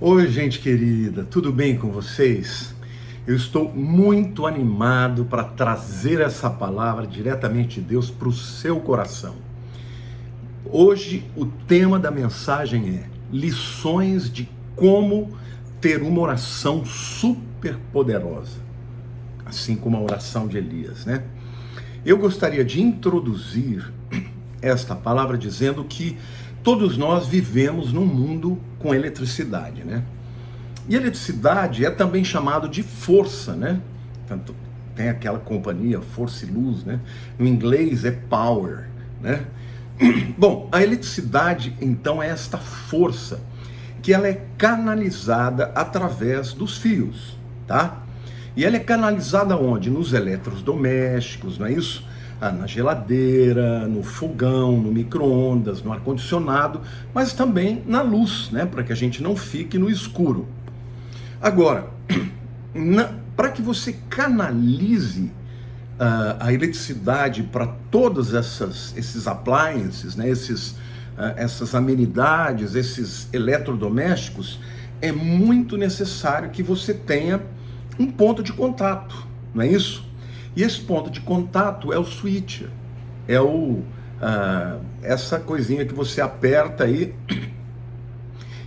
Oi, gente querida, tudo bem com vocês? Eu estou muito animado para trazer essa palavra diretamente de Deus para o seu coração. Hoje, o tema da mensagem é lições de como ter uma oração super poderosa, assim como a oração de Elias, né? Eu gostaria de introduzir esta palavra dizendo que todos nós vivemos num mundo com eletricidade, né? E eletricidade é também chamado de força, né? Tanto tem aquela companhia, Força e Luz, né? No inglês é power, né? Bom, a eletricidade então é esta força que ela é canalizada através dos fios, tá? E ela é canalizada onde? Nos eletrodomésticos, não é isso? Na geladeira, no fogão, no micro-ondas, no ar-condicionado, mas também na luz, né? Para que a gente não fique no escuro. Agora, para que você canalize a eletricidade para todos esses appliances, né? Essas amenidades, esses eletrodomésticos, é muito necessário que você tenha um ponto de contato, não é isso? E esse ponto de contato é o switcher, é essa coisinha que você aperta aí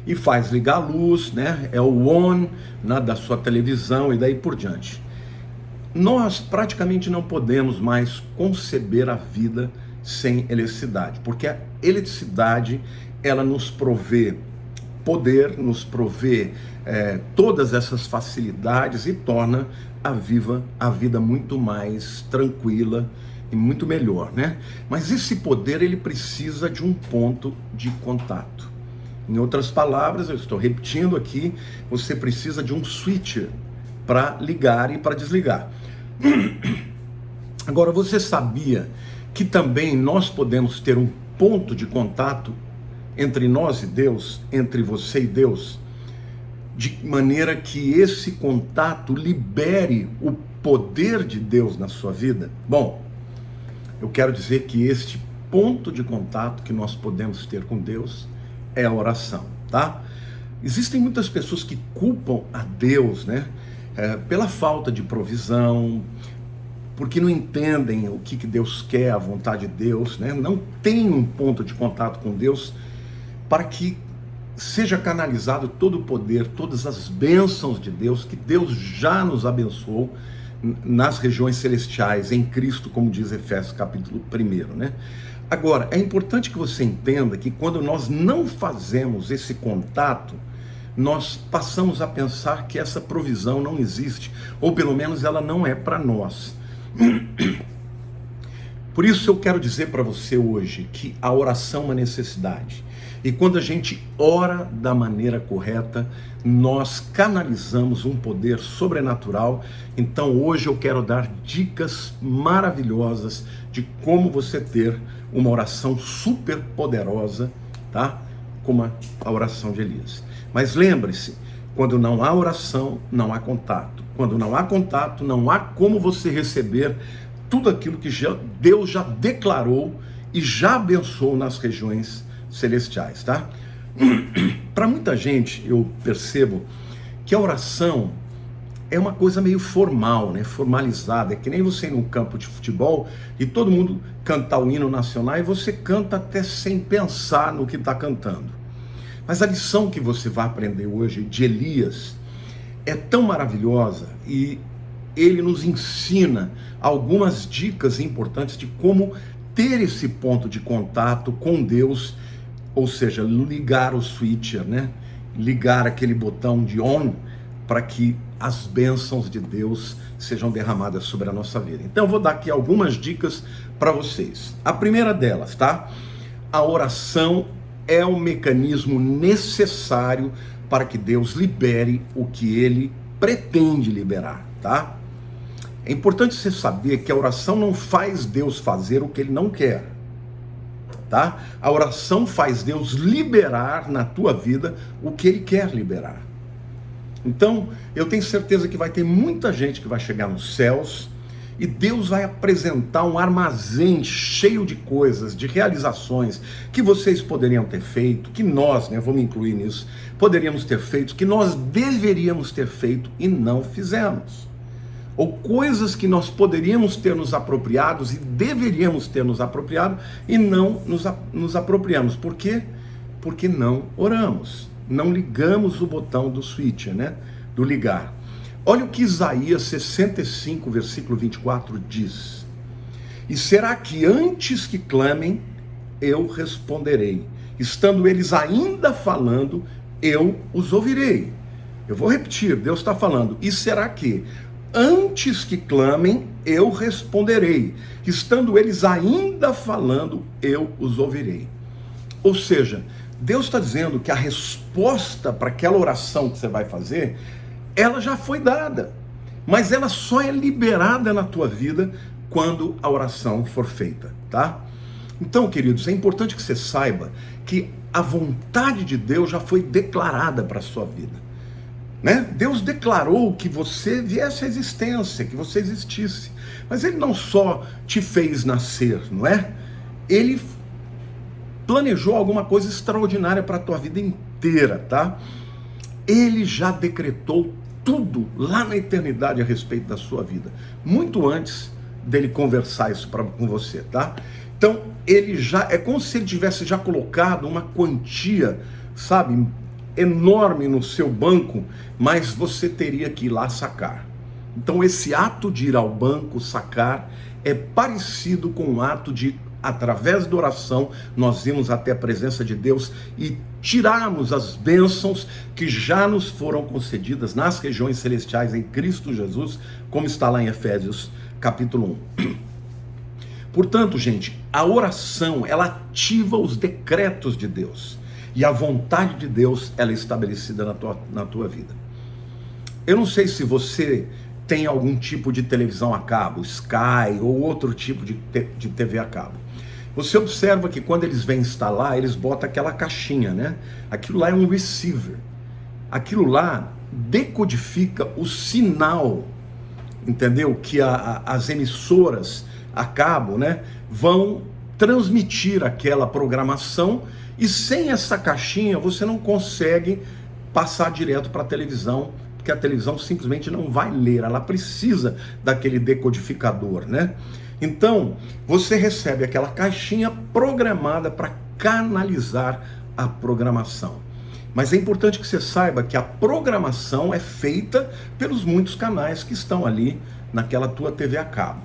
e faz ligar a luz, né? É o on da sua televisão e daí por diante. Nós praticamente não podemos mais conceber a vida sem eletricidade, porque a eletricidade ela nos provê poder, nos provê todas essas facilidades e torna a vida muito mais tranquila e muito melhor, né? Mas esse poder ele precisa de um ponto de contato. Em outras palavras, eu estou repetindo aqui, você precisa de um switcher para ligar e para desligar. Agora, você sabia que também nós podemos ter um ponto de contato entre nós e Deus, entre você e Deus, de maneira que esse contato libere o poder de Deus na sua vida? Bom, eu quero dizer que este ponto de contato que nós podemos ter com Deus é a oração, tá? Existem muitas pessoas que culpam a Deus, né? Pela falta de provisão, porque não entendem o que Deus quer, a vontade de Deus, né? Não tem um ponto de contato com Deus para que seja canalizado todo o poder, todas as bênçãos de Deus, que Deus já nos abençoou nas regiões celestiais, em Cristo, como diz Efésios capítulo 1, né? Agora, é importante que você entenda que quando nós não fazemos esse contato, nós passamos a pensar que essa provisão não existe, ou pelo menos ela não é para nós. Por isso eu quero dizer para você hoje que a oração é uma necessidade. E quando a gente ora da maneira correta, nós canalizamos um poder sobrenatural. Então hoje eu quero dar dicas maravilhosas de como você ter uma oração super poderosa, tá? Como a oração de Elias. Mas lembre-se, quando não há oração, não há contato. Quando não há contato, não há como você receber tudo aquilo que Deus já declarou e já abençoou nas regiões celestiais, tá? Para muita gente, eu percebo que a oração é uma coisa meio formal, né? Formalizada. É que nem você ir num campo de futebol e todo mundo cantar o hino nacional e você canta até sem pensar no que está cantando. Mas a lição que você vai aprender hoje de Elias é tão maravilhosa e ele nos ensina algumas dicas importantes de como ter esse ponto de contato com Deus, ou seja, ligar o switcher, né? Ligar aquele botão de on para que as bênçãos de Deus sejam derramadas sobre a nossa vida. Então eu vou dar aqui algumas dicas para vocês. A primeira delas, tá? A oração é o mecanismo necessário para que Deus libere o que Ele pretende liberar, tá? É importante você saber que a oração não faz Deus fazer o que Ele não quer, tá? A oração faz Deus liberar na tua vida o que Ele quer liberar. Então, eu tenho certeza que vai ter muita gente que vai chegar nos céus E Deus vai apresentar um armazém cheio de coisas, de realizações que vocês poderiam ter feito, que nós, né, vou me incluir nisso, poderíamos ter feito, que nós deveríamos ter feito e não fizemos. Ou coisas que nós poderíamos ter nos apropriados e deveríamos ter nos apropriado e não nos apropriamos. Por quê? Porque não oramos, não ligamos o botão do switch, né, do ligar. Olha o que Isaías 65, versículo 24 diz: e será que antes que clamem, eu responderei, estando eles ainda falando, eu os ouvirei. Eu vou repetir, Deus está falando, e será que antes que clamem, eu responderei, estando eles ainda falando, eu os ouvirei. Ou seja, Deus está dizendo que a resposta para aquela oração que você vai fazer, ela já foi dada, mas ela só é liberada na tua vida quando a oração for feita, tá? Então, queridos, é importante que você saiba que a vontade de Deus já foi declarada para a sua vida, né? Deus declarou que você viesse à existência, que você existisse, mas Ele não só te fez nascer, não é? Ele planejou alguma coisa extraordinária para a tua vida inteira, tá? Ele já decretou tudo lá na eternidade a respeito da sua vida, muito antes dele conversar isso com você, tá? Então, ele já, é como se ele tivesse já colocado uma quantia, sabe, enorme no seu banco, mas você teria que ir lá sacar. Então, esse ato de ir ao banco sacar é parecido com o ato de, através da oração, nós irmos até a presença de Deus e tirarmos as bênçãos que já nos foram concedidas nas regiões celestiais em Cristo Jesus, como está lá em Efésios capítulo 1. Portanto, gente, a oração, ela ativa os decretos de Deus, e a vontade de Deus, ela é estabelecida na tua vida. Eu não sei se você tem algum tipo de televisão a cabo, Sky ou outro tipo de TV a cabo. Você observa que quando eles vêm instalar, eles botam aquela caixinha, né? Aquilo lá é um receiver. Aquilo lá decodifica o sinal, entendeu? Que as emissoras a cabo, né, vão transmitir aquela programação, e sem essa caixinha você não consegue passar direto para a televisão, porque a televisão simplesmente não vai ler, ela precisa daquele decodificador, né? Então, você recebe aquela caixinha programada para canalizar a programação. Mas é importante que você saiba que a programação é feita pelos muitos canais que estão ali naquela tua TV a cabo.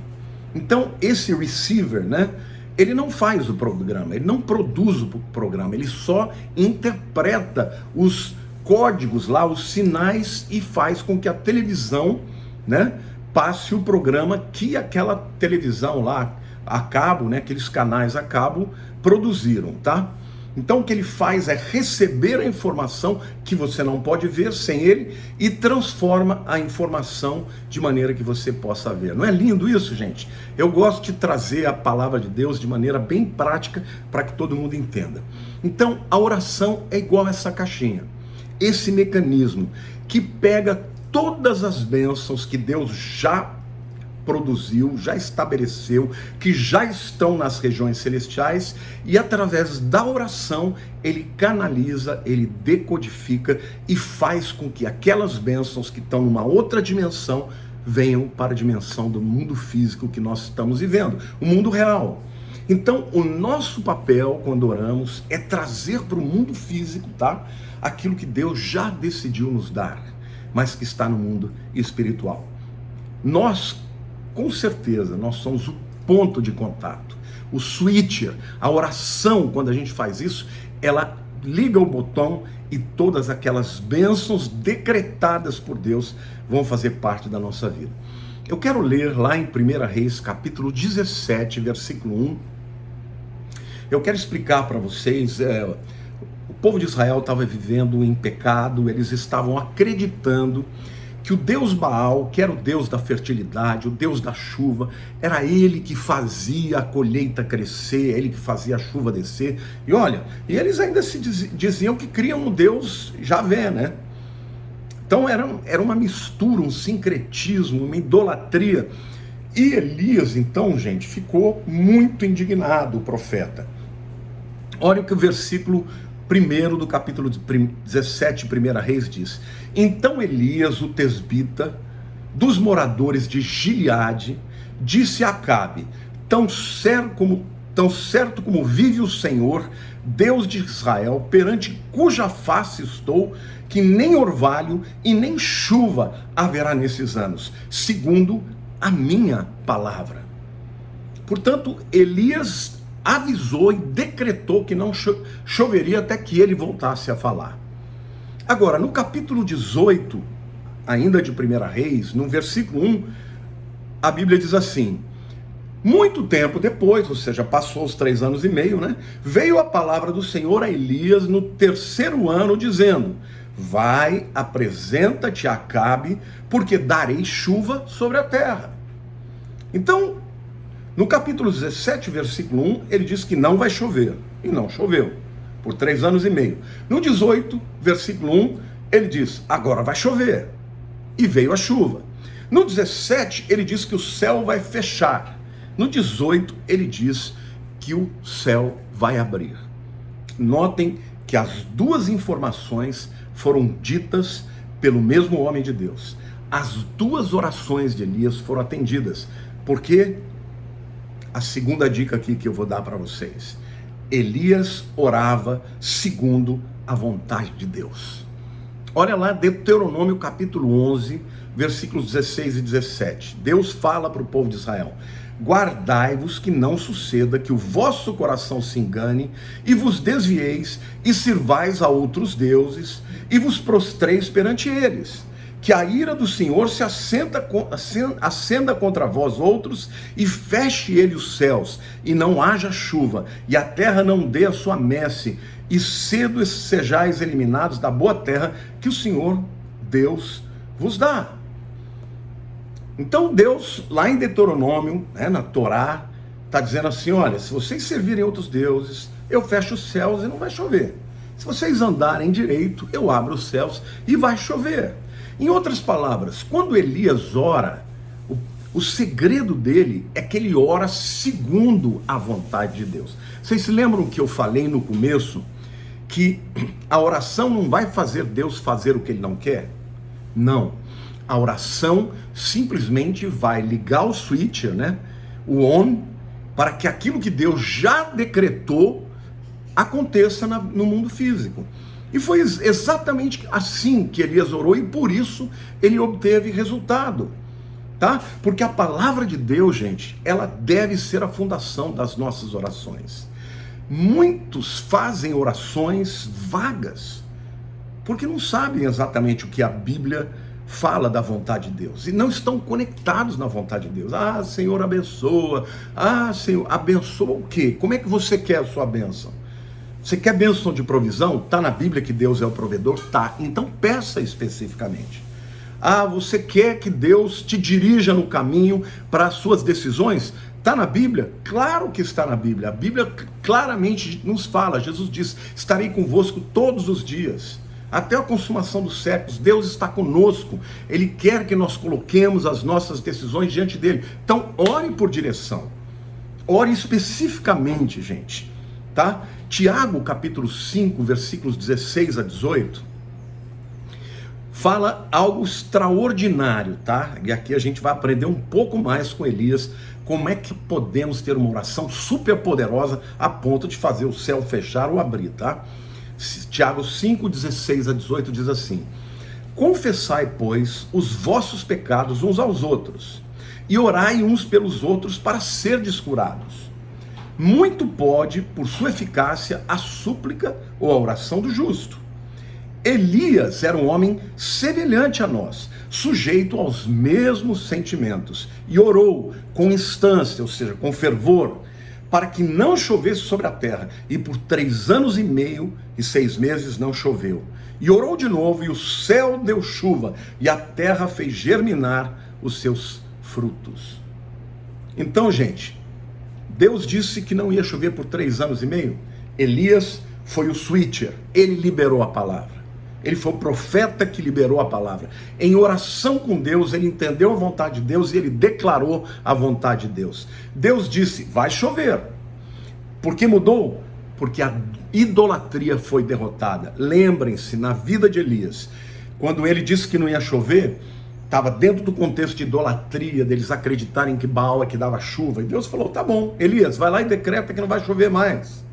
Então, esse receiver, né, ele não faz o programa, ele não produz o programa, ele só interpreta os códigos lá, os sinais, e faz com que a televisão, né, passe o programa que aquela televisão lá a cabo, né, aqueles canais a cabo produziram, tá? Então o que ele faz é receber a informação que você não pode ver sem ele e transforma a informação de maneira que você possa ver. Não é lindo isso, gente? Eu gosto de trazer a palavra de Deus de maneira bem prática para que todo mundo entenda. Então a oração é igual a essa caixinha, esse mecanismo que pega todas as bênçãos que Deus já produziu, já estabeleceu, que já estão nas regiões celestiais, e através da oração ele canaliza, ele decodifica e faz com que aquelas bênçãos que estão numa outra dimensão venham para a dimensão do mundo físico que nós estamos vivendo, o mundo real. Então, o nosso papel quando oramos é trazer para o mundo físico, tá, aquilo que Deus já decidiu nos dar, mas que está no mundo espiritual. Nós, com certeza, nós somos o ponto de contato, o switcher. A oração, quando a gente faz isso, ela liga o botão e todas aquelas bênçãos decretadas por Deus vão fazer parte da nossa vida. Eu quero ler lá em 1 Reis, capítulo 17, versículo 1. Eu quero explicar para vocês, o povo de Israel estava vivendo em pecado, eles estavam acreditando que o Deus Baal, que era o Deus da fertilidade, o Deus da chuva, era ele que fazia a colheita crescer, ele que fazia a chuva descer. E olha, e eles ainda se diziam que criam um Deus Javé, né? Então era uma mistura, um sincretismo, uma idolatria E Elias, então, gente, ficou muito indignado, o profeta. Olha o que o versículo 1 do capítulo 17, 1 Reis diz. Então Elias, o tesbita, dos moradores de Gileade, disse a Acabe: tão certo como vive o Senhor, Deus de Israel, perante cuja face estou, que nem orvalho e nem chuva haverá nesses anos, segundo a minha palavra. Portanto, Elias avisou e decretou que não choveria até que ele voltasse a falar. Agora, no capítulo 18, ainda de 1 Reis, no versículo 1, a Bíblia diz assim: muito tempo depois, ou seja, passou os 3 anos e meio, né? Veio a palavra do Senhor a Elias no 3º ano, dizendo: vai, apresenta-te a Acabe, porque darei chuva sobre a terra. Então, no capítulo 17, versículo 1, ele diz que não vai chover. E não choveu, por 3 anos e meio. No 18, versículo 1, ele diz: agora vai chover. E veio a chuva. No 17, ele diz que o céu vai fechar. No 18, ele diz que o céu vai abrir. Notem que as duas informações foram ditas pelo mesmo homem de Deus. As duas orações de Elias foram atendidas. Porque a segunda dica aqui que eu vou dar para vocês: Elias orava segundo a vontade de Deus. Olha lá, Deuteronômio capítulo 11, versículos 16 e 17. Deus fala para o povo de Israel: guardai-vos que não suceda que o vosso coração se engane e vos desvieis e sirvais a outros deuses e vos prostreis perante eles, que a ira do Senhor se acenda contra vós outros e feche ele os céus e não haja chuva e a terra não dê a sua messe e cedo sejais eliminados da boa terra que o Senhor Deus vos dá. Então Deus, lá em Deuteronômio, na Torá, está dizendo assim: olha, se vocês servirem outros deuses, eu fecho os céus e não vai chover. Se vocês andarem direito, eu abro os céus e vai chover. Em outras palavras, quando Elias ora, o segredo dele é que ele ora segundo a vontade de Deus. Vocês se lembram que eu falei no começo que a oração não vai fazer Deus fazer o que ele não quer? Não. A oração simplesmente vai ligar o switcher, o on, para que aquilo que Deus já decretou aconteça no mundo físico. E foi exatamente assim que Elias orou e por isso ele obteve resultado, tá? Porque a palavra de Deus, gente, ela deve ser a fundação das nossas orações. Muitos fazem orações vagas, porque não sabem exatamente o que a Bíblia fala da vontade de Deus e não estão conectados na vontade de Deus. Ah, Senhor, abençoa. Ah, Senhor, abençoa o quê? Como é que você quer a sua bênção? Você quer bênção de provisão? Está na Bíblia que Deus é o provedor? Tá. Então peça especificamente. Ah, você quer que Deus te dirija no caminho para as suas decisões? Está na Bíblia? Claro que está na Bíblia. A Bíblia claramente nos fala. Jesus diz: estarei convosco todos os dias, até a consumação dos séculos. Deus está conosco. Ele quer que nós coloquemos as nossas decisões diante dele. Então, ore por direção. Ore especificamente, gente. Tá? Tiago, capítulo 5, versículos 16 a 18, fala algo extraordinário, tá? E aqui a gente vai aprender um pouco mais com Elias, como é que podemos ter uma oração super poderosa a ponto de fazer o céu fechar ou abrir, tá? Tiago 5, 16 a 18 diz assim: confessai, pois, os vossos pecados uns aos outros, e orai uns pelos outros para serdes curados. Muito pode, por sua eficácia, a súplica ou a oração do justo. Elias era um homem semelhante a nós, sujeito aos mesmos sentimentos, e orou com instância, ou seja, com fervor, para que não chovesse sobre a terra, e por 3 anos e meio e 6 meses não choveu. E orou de novo, e o céu deu chuva, e a terra fez germinar os seus frutos. Então, gente, Deus disse que não ia chover por 3 anos e meio. Elias foi o switcher, ele liberou a palavra. Ele foi o profeta que liberou a palavra. Em oração com Deus, ele entendeu a vontade de Deus e ele declarou a vontade de Deus. Deus disse, vai chover. Por que mudou? Porque a idolatria foi derrotada. Lembrem-se, na vida de Elias, quando ele disse que não ia chover, estava dentro do contexto de idolatria, deles acreditarem que Baal é que dava chuva. E Deus falou, tá bom, Elias, vai lá e decreta que não vai chover mais.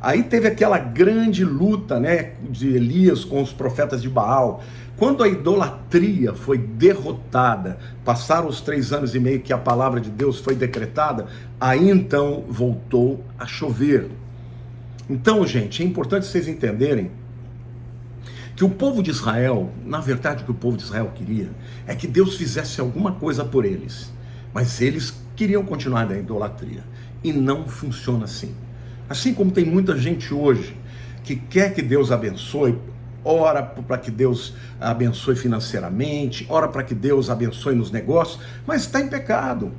Aí teve aquela grande luta, né, de Elias com os profetas de Baal. Quando a idolatria foi derrotada, passaram os 3 anos e meio que a palavra de Deus foi decretada, aí então voltou a chover. Então, gente, é importante vocês entenderem que o povo de Israel, na verdade o que o povo de Israel queria, é que Deus fizesse alguma coisa por eles. Mas eles queriam continuar na idolatria. E não funciona assim. Assim como tem muita gente hoje que quer que Deus abençoe, ora para que Deus abençoe financeiramente, ora para que Deus abençoe nos negócios, mas está em pecado,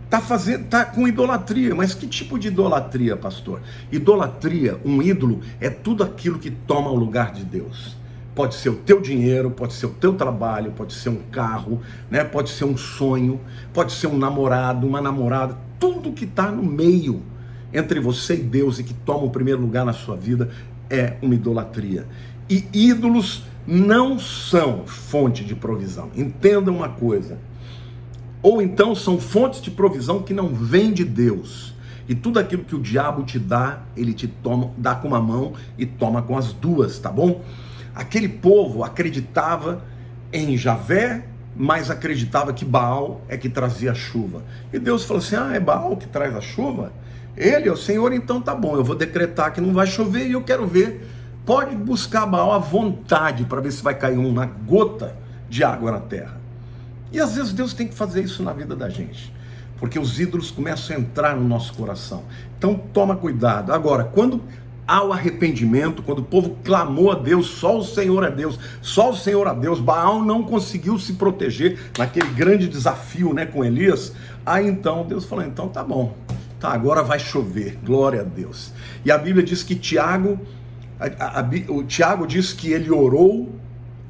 está com idolatria. Mas que tipo de idolatria, pastor? Idolatria, um ídolo, é tudo aquilo que toma o lugar de Deus. Pode ser o teu dinheiro, pode ser o teu trabalho, pode ser um carro, né? Pode ser um sonho, pode ser um namorado, uma namorada, tudo que está no meio entre você e Deus e que toma o primeiro lugar na sua vida é uma idolatria. E ídolos não são fonte de provisão. Entenda uma coisa. Ou então são fontes de provisão que não vêm de Deus. E tudo aquilo que o diabo te dá, ele te dá com uma mão e toma com as duas, tá bom? Aquele povo acreditava em Javé, mas acreditava que Baal é que trazia a chuva. E Deus falou assim, é Baal que traz a chuva? Ele é o Senhor, então tá bom, eu vou decretar que não vai chover e eu quero ver. Pode buscar Baal à vontade para ver se vai cair uma gota de água na terra. E às vezes Deus tem que fazer isso na vida da gente, porque os ídolos começam a entrar no nosso coração. Então toma cuidado. Agora, quando há o arrependimento, quando o povo clamou a Deus, só o Senhor é Deus, só o Senhor é Deus, Baal não conseguiu se proteger naquele grande desafio, né, com Elias, aí então Deus falou, então tá bom. Tá, agora vai chover, glória a Deus. E a Bíblia diz que Tiago, o Tiago diz que ele orou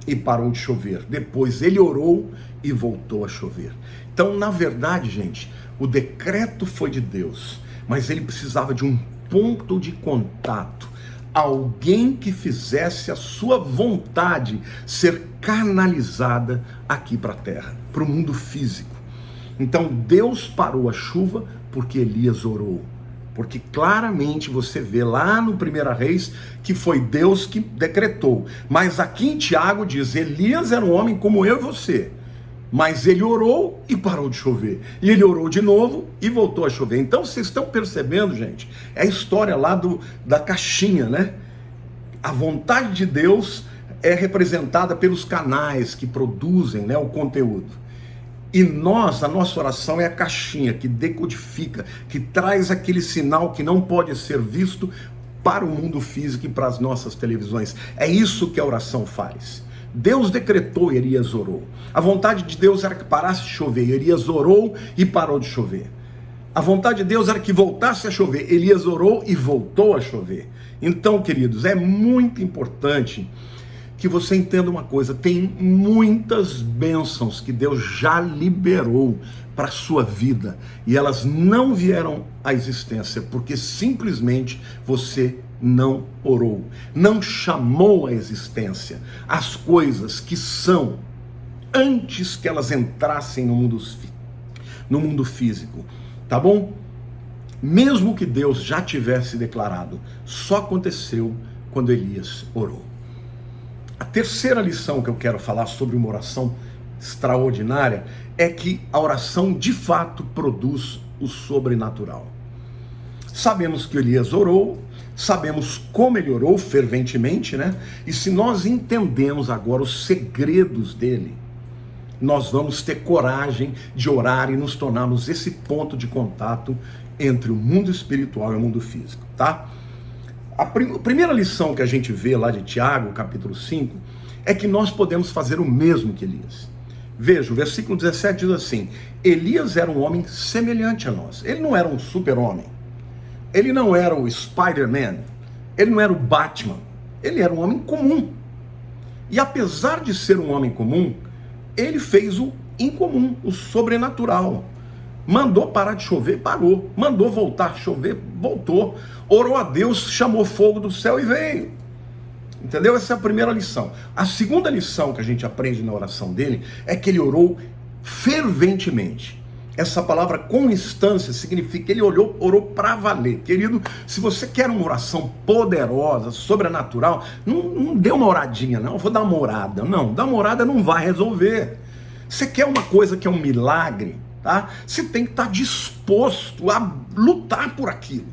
e parou de chover. Depois ele orou e voltou a chover. Então, na verdade, gente, o decreto foi de Deus, mas ele precisava de um ponto de contato. Alguém que fizesse a sua vontade ser canalizada aqui para a terra, para o mundo físico. Então Deus parou a chuva porque Elias orou. Porque claramente você vê lá no 1 Reis que foi Deus que decretou. Mas aqui em Tiago diz, Elias era um homem como eu e você. Mas ele orou e parou de chover. E ele orou de novo e voltou a chover. Então vocês estão percebendo, gente? É a história lá da caixinha, né? A vontade de Deus é representada pelos canais que produzem, né, o conteúdo. E a nossa oração é a caixinha que decodifica, que traz aquele sinal que não pode ser visto para o mundo físico e para as nossas televisões. É isso que a oração faz. Deus decretou e Elias orou. A vontade de Deus era que parasse de chover. Elias orou e parou de chover. A vontade de Deus era que voltasse a chover. Elias orou e voltou a chover. Então, queridos, é muito importante que você entenda uma coisa, tem muitas bênçãos que Deus já liberou para a sua vida, e elas não vieram à existência, porque simplesmente você não orou, não chamou à existência as coisas que são, antes que elas entrassem no mundo físico, tá bom? Mesmo que Deus já tivesse declarado, só aconteceu quando Elias orou. A terceira lição que eu quero falar sobre uma oração extraordinária é que a oração de fato produz o sobrenatural. Sabemos que Elias orou, sabemos como ele orou ferventemente, né? E se nós entendemos agora os segredos dele, nós vamos ter coragem de orar e nos tornarmos esse ponto de contato entre o mundo espiritual e o mundo físico, tá? A primeira lição que a gente vê lá de Tiago, capítulo 5, é que nós podemos fazer o mesmo que Elias. Veja, o versículo 17 diz assim, Elias era um homem semelhante a nós. Ele não era um super-homem. Ele não era o Spider-Man. Ele não era o Batman. Ele era um homem comum. E apesar de ser um homem comum, ele fez o incomum, o sobrenatural. Mandou parar de chover, parou. Mandou voltar a chover, voltou. Orou a Deus, chamou fogo do céu e veio. Entendeu? Essa é a primeira lição. A segunda lição que a gente aprende na oração dele é que ele orou ferventemente. Essa palavra constância significa que ele orou para valer. Querido, se você quer uma oração poderosa, sobrenatural, não dê uma oradinha, não. Vou dar uma orada. Não, dar uma orada não vai resolver. Você quer uma coisa que é um milagre, tá? Você tem que estar disposto a lutar por aquilo,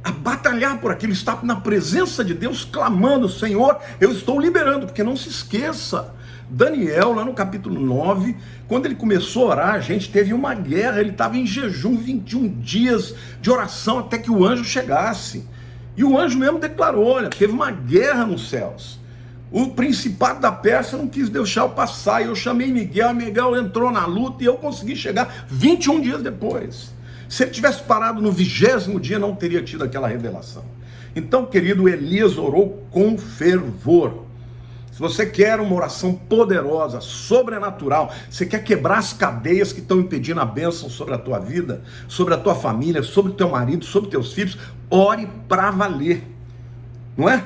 a batalhar por aquilo, estar na presença de Deus, clamando: Senhor, eu estou liberando, porque não se esqueça, Daniel, lá no capítulo 9, quando ele começou a orar, a gente teve uma guerra, ele estava em jejum, 21 dias de oração até que o anjo chegasse, e o anjo mesmo declarou: olha, teve uma guerra nos céus, o principado da Pérsia não quis deixar eu passar, e eu chamei Miguel entrou na luta, e eu consegui chegar 21 dias depois. Se ele tivesse parado no 20º dia, não teria tido aquela revelação. Então, querido, Elias orou com fervor. Se você quer uma oração poderosa, sobrenatural, você quer quebrar as cadeias que estão impedindo a bênção sobre a tua vida, sobre a tua família, sobre o teu marido, sobre teus filhos, ore para valer, não é?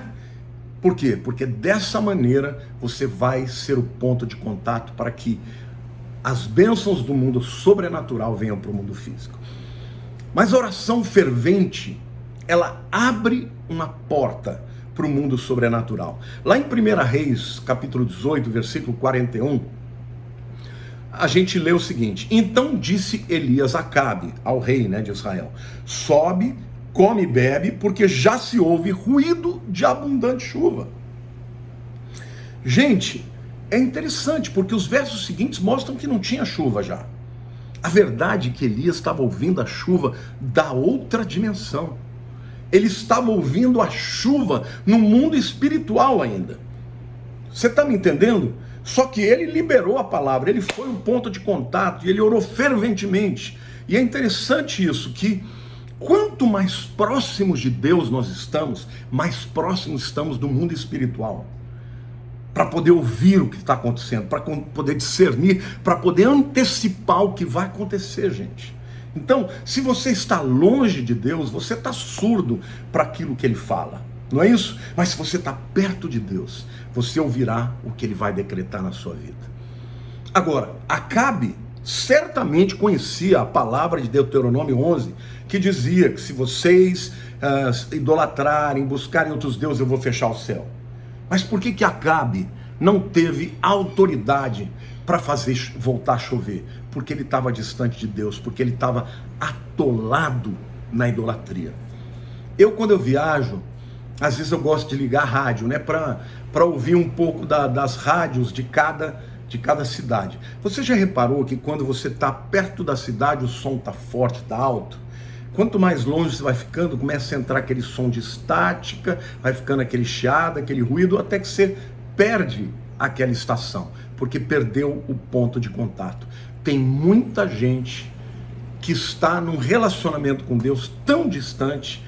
Por quê? Porque dessa maneira você vai ser o ponto de contato para que as bênçãos do mundo sobrenatural venham para o mundo físico. Mas a oração fervente, ela abre uma porta para o mundo sobrenatural. Lá em 1 Reis, capítulo 18, versículo 41, a gente lê o seguinte: então disse Elias a Acabe, ao rei, de Israel: sobe, come e bebe, porque já se ouve ruído de abundante chuva. Gente, é interessante, porque os versos seguintes mostram que não tinha chuva já. A verdade é que Elias estava ouvindo a chuva da outra dimensão. Ele estava ouvindo a chuva no mundo espiritual ainda. Você está me entendendo? Só que ele liberou a palavra, ele foi um ponto de contato, e ele orou ferventemente. E é interessante isso, que quanto mais próximos de Deus nós estamos, mais próximos estamos do mundo espiritual. Para poder ouvir o que está acontecendo, para poder discernir, para poder antecipar o que vai acontecer, gente. Então, se você está longe de Deus, você está surdo para aquilo que Ele fala, não é isso? Mas se você está perto de Deus, você ouvirá o que Ele vai decretar na sua vida. Agora, Acabe certamente conhecia a palavra de Deuteronômio 11, que dizia que se vocês idolatrarem, buscarem outros deuses, eu vou fechar o céu. Mas por que Acabe não teve autoridade para fazer voltar a chover? Porque ele estava distante de Deus, porque ele estava atolado na idolatria. Quando eu viajo, às vezes eu gosto de ligar a rádio, para ouvir um pouco das rádios de cada cidade. Você já reparou que quando você está perto da cidade, o som está forte, está alto? Quanto mais longe você vai ficando, começa a entrar aquele som de estática, vai ficando aquele chiado, aquele ruído, até que você perde aquela estação, porque perdeu o ponto de contato. Tem muita gente que está num relacionamento com Deus tão distante,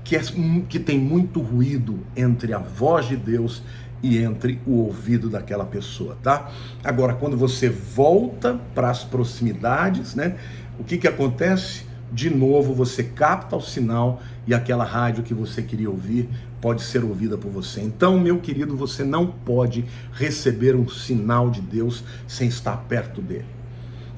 que tem muito ruído entre a voz de Deus e entre o ouvido daquela pessoa, tá? Agora, quando você volta para as proximidades, o que acontece? De novo você capta o sinal e aquela rádio que você queria ouvir pode ser ouvida por você. Então, meu querido, você não pode receber um sinal de Deus sem estar perto dele.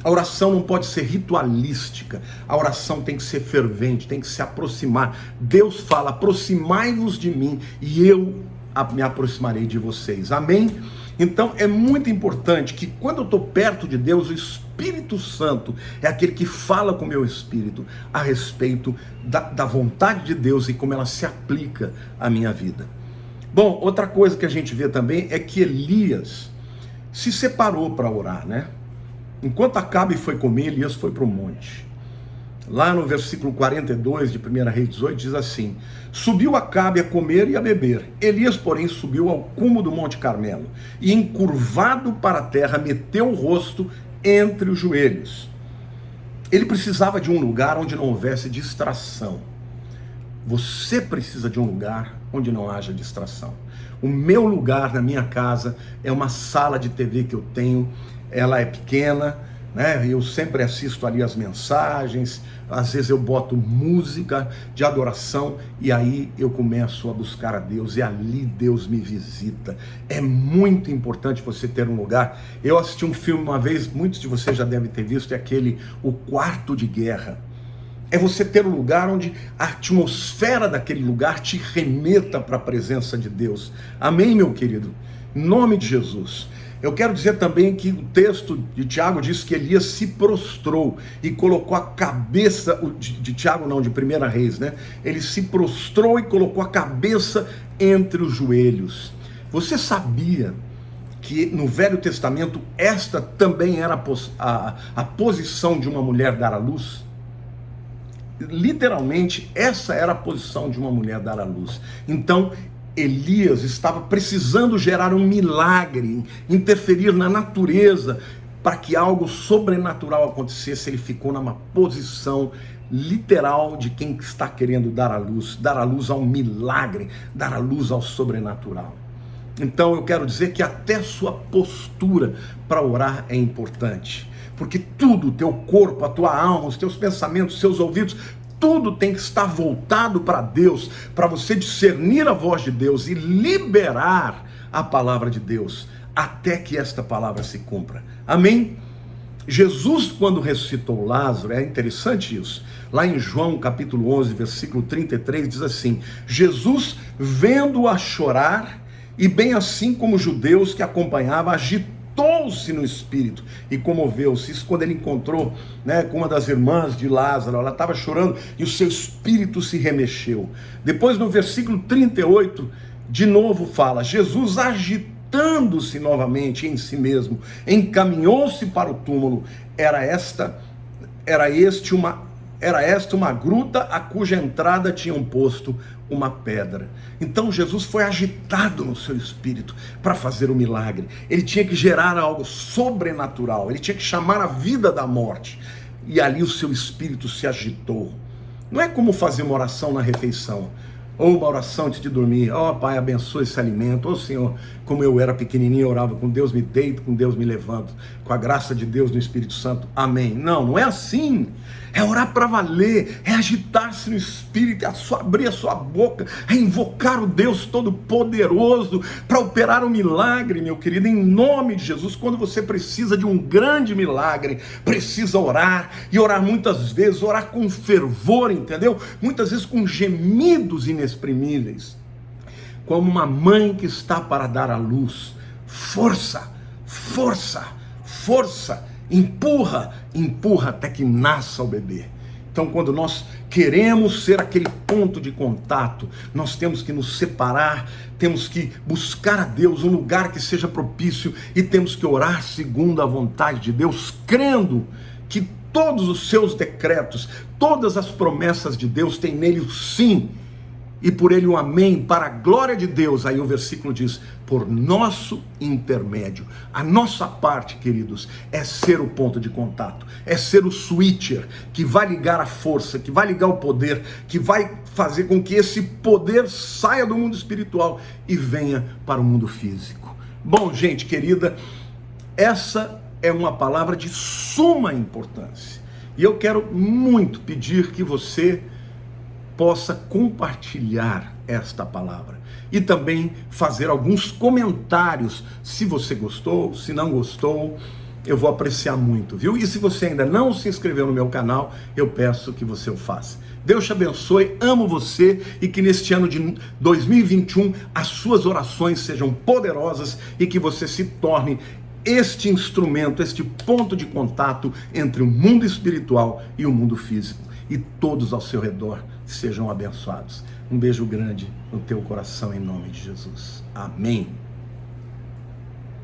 A oração não pode ser ritualística, a oração tem que ser fervente, tem que se aproximar. Deus fala: aproximai-vos de mim e eu me aproximarei de vocês. Amém? Então é muito importante que quando eu estou perto de Deus, o Espírito Santo é aquele que fala com o meu espírito a respeito da vontade de Deus e como ela se aplica à minha vida. Bom, outra coisa que a gente vê também é que Elias se separou para orar, Enquanto Acabe foi comer, Elias foi para o monte. Lá no versículo 42 de 1 Reis 18 diz assim: subiu Acabe a comer e a beber. Elias, porém, subiu ao cume do Monte Carmelo e, encurvado para a terra, meteu o rosto entre os joelhos. Ele precisava de um lugar onde não houvesse distração. Você precisa de um lugar onde não haja distração. O meu lugar na minha casa é uma sala de TV que eu tenho, ela é pequena, né? Eu sempre assisto ali as mensagens, às vezes eu boto música de adoração e aí eu começo a buscar a Deus e ali Deus me visita. É muito importante você ter um lugar. Eu assisti um filme uma vez, muitos de vocês já devem ter visto, é aquele O Quarto de Guerra. É você ter um lugar onde a atmosfera daquele lugar te remeta para a presença de Deus. Amém, meu querido? Em nome de Jesus. Eu quero dizer também que o texto de Tiago diz que Elias se prostrou e colocou a cabeça, de Tiago não, de 1 Reis, né? Ele se prostrou e colocou a cabeça entre os joelhos. Você sabia que no Velho Testamento esta também era a posição de uma mulher dar à luz? Literalmente, essa era a posição de uma mulher dar à luz. Então, Elias estava precisando gerar um milagre, interferir na natureza, para que algo sobrenatural acontecesse. Ele ficou numa posição literal de quem está querendo dar à luz ao milagre, dar à luz ao sobrenatural. Então eu quero dizer que até sua postura para orar é importante, porque tudo, teu corpo, a tua alma, os teus pensamentos, os seus ouvidos, tudo tem que estar voltado para Deus, para você discernir a voz de Deus e liberar a palavra de Deus, até que esta palavra se cumpra. Amém? Jesus, quando ressuscitou Lázaro, é interessante isso, lá em João capítulo 11, versículo 33, diz assim: Jesus, vendo-a chorar, e bem assim como os judeus que acompanhavam, agitou-se no espírito e comoveu-se. Isso quando ele encontrou, né, com uma das irmãs de Lázaro, ela estava chorando e o seu espírito se remexeu. Depois no versículo 38, de novo fala: Jesus, agitando-se novamente em si mesmo, encaminhou-se para o túmulo. Era esta uma gruta a cuja entrada tinham posto uma pedra. Então Jesus foi agitado no seu espírito para fazer o milagre. Ele tinha que gerar algo sobrenatural, ele tinha que chamar a vida da morte. E ali o seu espírito se agitou. Não é como fazer uma oração na refeição, ou uma oração antes de dormir: ó Pai, abençoa esse alimento. Ó Senhor, como eu era pequenininho, eu orava: com Deus me deito, com Deus me levanto, com a graça de Deus no Espírito Santo, amém. Não, não é assim. É orar para valer, é agitar-se no Espírito, é abrir a sua boca, é invocar o Deus Todo-Poderoso para operar um milagre, meu querido, em nome de Jesus. Quando você precisa de um grande milagre, precisa orar, e orar muitas vezes, orar com fervor, entendeu? Muitas vezes com gemidos inexprimíveis, como uma mãe que está para dar à luz. Força, força, força. Empurra até que nasça o bebê. Então, quando nós queremos ser aquele ponto de contato, nós temos que nos separar, temos que buscar a Deus, um lugar que seja propício, e temos que orar segundo a vontade de Deus, crendo que todos os seus decretos, todas as promessas de Deus têm nele o sim, e por ele o amém, para a glória de Deus. Aí o versículo diz: por nosso intermédio. A nossa parte, queridos, é ser o ponto de contato, é ser o switcher que vai ligar a força, que vai ligar o poder, que vai fazer com que esse poder saia do mundo espiritual e venha para o mundo físico. Bom, gente querida, essa é uma palavra de suma importância, e eu quero muito pedir que você possa compartilhar esta palavra e também fazer alguns comentários. Se você gostou, se não gostou, eu vou apreciar muito, viu? E se você ainda não se inscreveu no meu canal, eu peço que você o faça. Deus te abençoe, amo você, e que neste ano de 2021 as suas orações sejam poderosas e que você se torne este instrumento, este ponto de contato entre o mundo espiritual e o mundo físico, e todos ao seu redor sejam abençoados. Um beijo grande no teu coração, em nome de Jesus. Amém.